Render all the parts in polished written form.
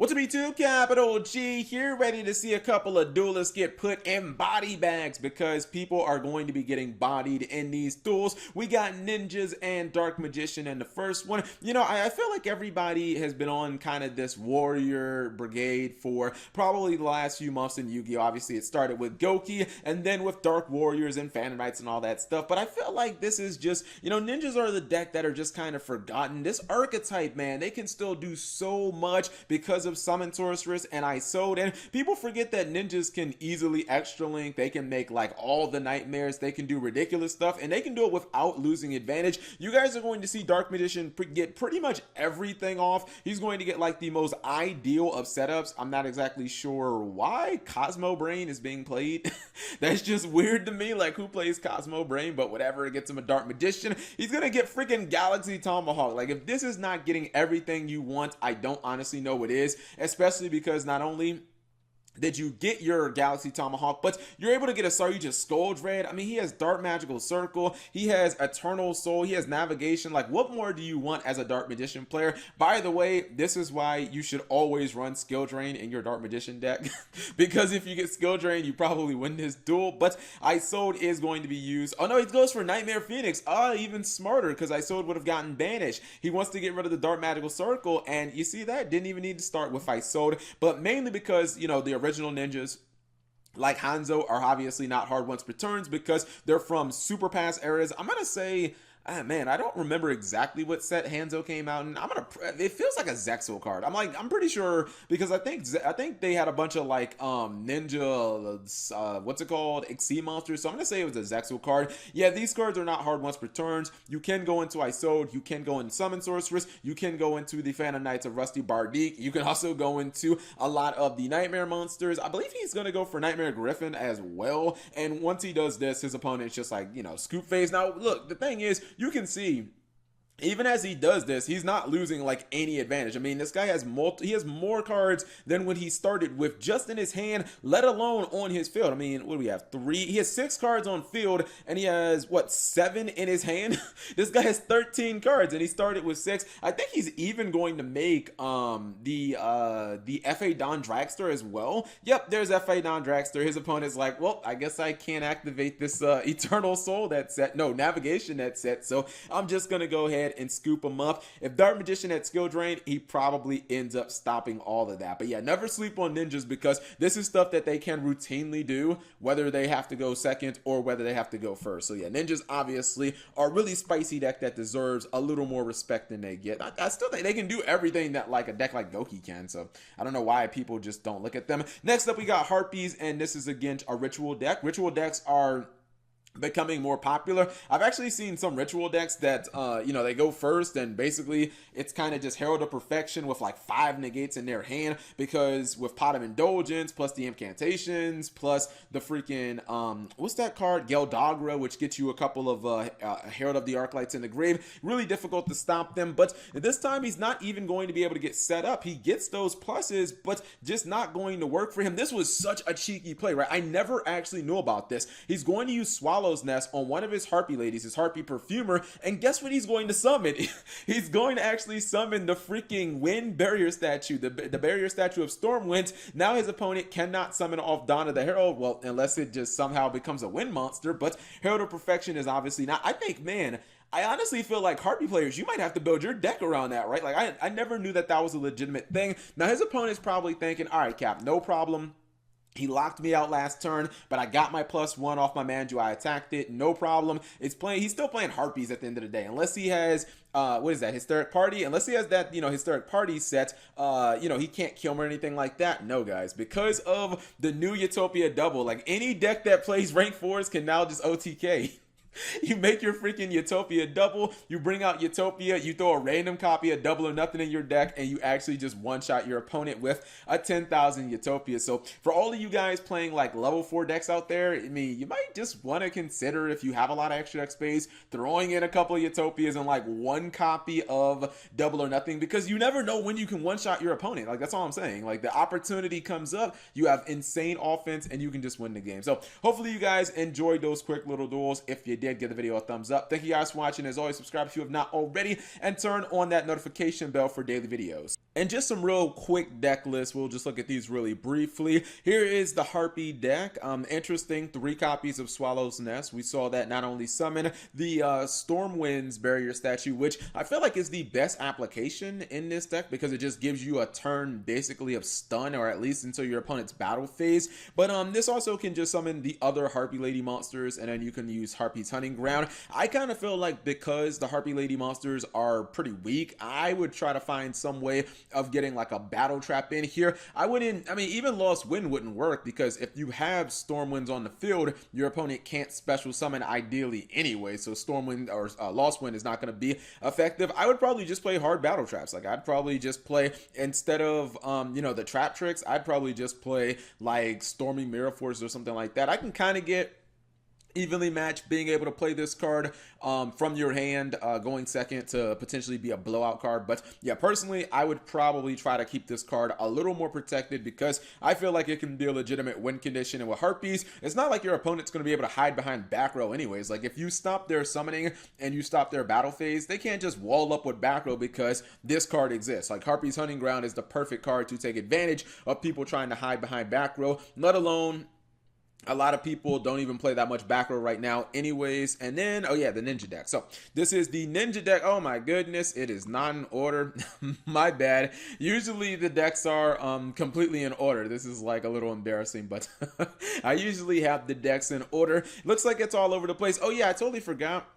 What's up YouTube, Capital G here, ready to see a couple of duelists get put in body bags because people are going to be getting bodied in these duels. We got ninjas and dark magician in the first one. You know, I feel like everybody has been on kind of this warrior brigade for probably the last few months in Yu-Gi-Oh! Obviously it started with Goki and then with dark warriors and Phantom Knights and all that stuff, but I feel like this is just, you know, ninjas are the deck that are just kind of forgotten. This archetype, man, they can still do so much because of Summon Sorceress and ISO'd, and people forget that ninjas can easily extra link. They can make like all the nightmares, they can do ridiculous stuff, and they can do it without losing advantage. You guys are going to see Dark Magician get pretty much everything off. He's going to get like the most ideal of setups. I'm not exactly sure why Cosmo Brain is being played. That's just weird to me, like who plays Cosmo Brain, but whatever. It gets him a Dark Magician. He's gonna get freaking Galaxy Tomahawk. Like if this is not getting everything you want, I don't honestly know what is, especially because not only did you get your Galaxy Tomahawk, but you're able to get a Saryuja Skull Dread. I mean, he has Dark Magical Circle, he has Eternal Soul, he has Navigation. Like, what more do you want as a Dark Magician player? By the way, this is why you should always run Skill Drain in your Dark Magician deck, because if you get Skill Drain, you probably win this duel. But ISO'd is going to be used. Oh no, he goes for Nightmare Phoenix. Even smarter, because ISO'd would have gotten banished. He wants to get rid of the Dark Magical Circle, and you see that? Didn't even need to start with ISO'd, but mainly because, you know, the original ninjas like Hanzo are obviously not hard once per turns because they're from super past eras. I'm gonna say, man, I don't remember exactly what set Hanzo came out in. It feels like a Zexal card. I'm pretty sure, because I think they had a bunch of like ninja, what's it called, Xe monsters. So I'm gonna say it was a Zexal card. Yeah, these cards are not hard once per turns. You can go into ISO'd, you can go into Summon Sorceress, you can go into the Phantom Knights of Rusty Bardique. You can also go into a lot of the Nightmare monsters. I believe he's gonna go for Nightmare Griffin as well. And once he does this, his opponent's just like, you know, scoop phase. Now look, the thing is, you can see even as he does this, he's not losing like any advantage. I mean, this guy has he has more cards than when he started with just in his hand, let alone on his field. I mean, what do we have? He has 6 cards on field and he has what, 7 in his hand? This guy has 13 cards and he started with 6. I think he's even going to make the FA Don Dragster as well. Yep, there's FA Don Dragster. His opponent's like, well, I guess I can't activate this Eternal Soul that set. No, Navigation that set. So I'm just gonna go ahead and scoop him up. If Dark Magician had Skill Drain, he probably ends up stopping all of that. But yeah, never sleep on ninjas because this is stuff that they can routinely do, whether they have to go second or whether they have to go first. So yeah, ninjas obviously are a really spicy deck that deserves a little more respect than they get. I still think they can do everything that like a deck like Goki can, so I don't know why people just don't look at them. Next up, we got Harpies, and this is again a ritual deck. Ritual decks are becoming more popular. I've actually seen some ritual decks that you know, they go first and basically it's kind of just Herald of Perfection with like 5 negates in their hand, because with Pot of Indulgence plus the incantations plus the freaking what's that card, Geldagra, which gets you a couple of Herald of the Arclights in the grave, really difficult to stop them. But this time he's not even going to be able to get set up. He gets those pluses, but just not going to work for him. This was such a cheeky play, right? I never actually knew about this. He's going to use Swallow's Nest on one of his Harpie ladies, his Harpie Perfumer, and guess what he's going to summon? He's going to actually summon the freaking Wind Barrier Statue, the Barrier Statue of Stormwind. Now his opponent cannot summon off Donna the Herald, well, unless it just somehow becomes a wind monster, but Herald of Perfection is obviously not. I think, man, I honestly feel like Harpie players, you might have to build your deck around that, right? Like, I never knew that that was a legitimate thing. Now his opponent's probably thinking, all right, Cap, no problem. He locked me out last turn, but I got my +1 off my Manju. I attacked it, no problem. He's still playing Harpies at the end of the day, unless he has what is that, Hysteric Party? Unless he has that, you know, Hysteric Party set, you know, he can't kill him or anything like that. No, guys, because of the new Utopia double, like any deck that plays rank 4s can now just OTK. You make your freaking Utopia double, you bring out Utopia, you throw a random copy of Double or Nothing in your deck, and you actually just one-shot your opponent with a 10,000 Utopia. So for all of you guys playing like level 4 decks out there, I mean, you might just want to consider, if you have a lot of extra deck space, throwing in a couple of Utopias and like 1 copy of Double or Nothing, because you never know when you can one-shot your opponent. Like, that's all I'm saying. Like, the opportunity comes up, you have insane offense, and you can just win the game. So hopefully you guys enjoyed those quick little duels. If you did, give the video a thumbs up. Thank you guys for watching. As always, subscribe if you have not already, and turn on that notification bell for daily videos. And just some real quick deck lists. We'll just look at these really briefly. Here is the Harpie deck. Interesting, 3 copies of Swallow's Nest. We saw that not only summon the Stormwind's Barrier statue, which I feel like is the best application in this deck because it just gives you a turn basically of stun, or at least until your opponent's battle phase. But this also can just summon the other Harpie Lady monsters, and then you can use Harpie's Hunting Ground. I kind of feel like because the Harpie Lady monsters are pretty weak, I would try to find some way of getting like a battle trap in here. I mean, even Lost Wind wouldn't work because if you have Stormwinds on the field, your opponent can't special summon ideally anyway, so Stormwind or Lost Wind is not going to be effective. I would probably just play hard battle traps. Like, I'd probably just play, instead of the trap tricks, I'd probably just play like Stormy Mirror Force or something like that. I can kind of get evenly matched being able to play this card from your hand going second to potentially be a blowout card. But yeah, personally, I would probably try to keep this card a little more protected because I feel like it can be a legitimate win condition. And with Harpies, it's not like your opponent's going to be able to hide behind back row anyways. Like, if you stop their summoning and you stop their battle phase, they can't just wall up with back row because this card exists. Like, Harpie's Hunting Ground is the perfect card to take advantage of people trying to hide behind back row, let alone a lot of people don't even play that much back row right now anyways. And then, oh yeah, the Ninja deck. So this is the Ninja deck. Oh my goodness, it is not in order. My bad. Usually the decks are completely in order. This is like a little embarrassing, but I usually have the decks in order. Looks like it's all over the place. Oh yeah, I totally forgot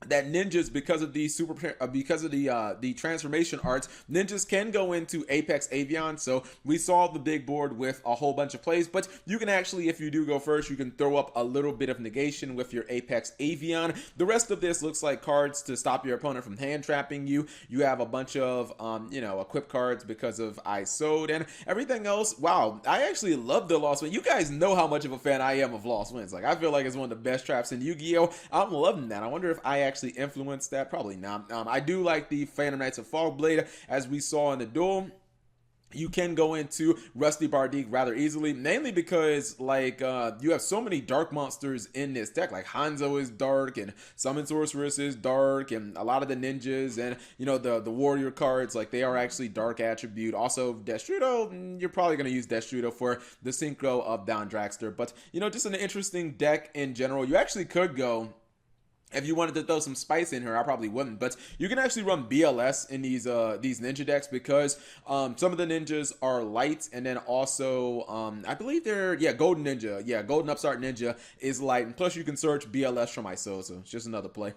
that ninjas, because of the transformation arts, ninjas can go into Apex Avian. So we saw the big board with a whole bunch of plays, but you can actually, if you do go first, you can throw up a little bit of negation with your Apex Avian. The rest of this looks like cards to stop your opponent from hand trapping you. You have a bunch of equip cards because of I Sowed and everything else. Wow, I actually love the Lost Wind. You guys know how much of a fan I am of Lost Winds. Like, I feel like it's one of the best traps in Yu-Gi-Oh. I'm loving that. I wonder if I actually influenced that. Probably not. I do like the Phantom Knights of Fogblade, as we saw in the duel. You can go into Rusty Bardique rather easily, mainly because like you have so many dark monsters in this deck. Like, Hanzo is dark, and Summon Sorceress is dark, and a lot of the ninjas and the warrior cards, like, they are actually dark attribute. Also Destrudo, you're probably going to use Destrudo for the synchro of Down Dragster, but just an interesting deck in general. You actually could go, if you wanted to throw some spice in here, I probably wouldn't, but you can actually run BLS in these ninja decks because some of the ninjas are light, and then also I believe they're Golden Ninja, Golden Upstart Ninja is light, and plus you can search BLS from ISO, so it's just another play.